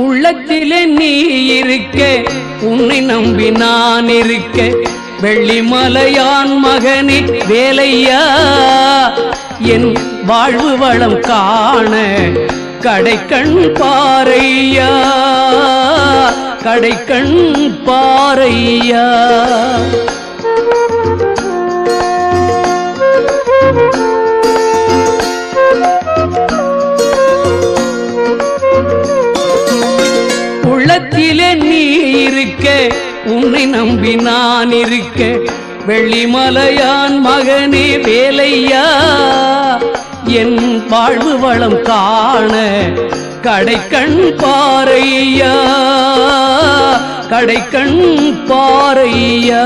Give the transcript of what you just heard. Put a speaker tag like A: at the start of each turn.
A: உள்ளத்திலே நீ இருக்க, உன்னை நம்பி நான் இருக்க, வெள்ளிமலையான் மகனே வேலையா, என் வாழ்வு வளம் காண கடைக்கண் பாரையா, கடைக்கண் பாரையா. உள்ளத்திலே நீ இருக்க, உன்னை நம்பி நான் இருக்க, வெள்ளிமலையான் மகனே வேலையா, என் வாழ்வு வளம் காண கடைக்கண் பாரையா, கடைக்கண் பாரையா.